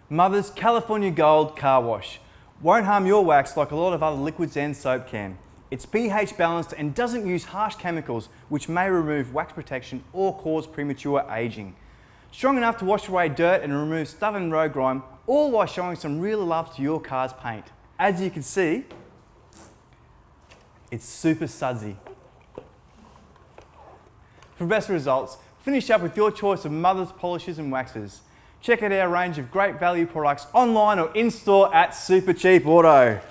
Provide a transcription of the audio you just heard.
Mother's California Gold Car Wash. Won't harm your wax like a lot of other liquids and soap can. It's pH balanced and doesn't use harsh chemicals which may remove wax protection or cause premature aging. Strong enough to wash away dirt and remove stubborn road grime, all while showing some real love to your car's paint. As you can see, it's super sudsy. For best results, finish up with your choice of Mother's polishes and waxes. Check out our range of great value products online or in-store at Supercheap Auto.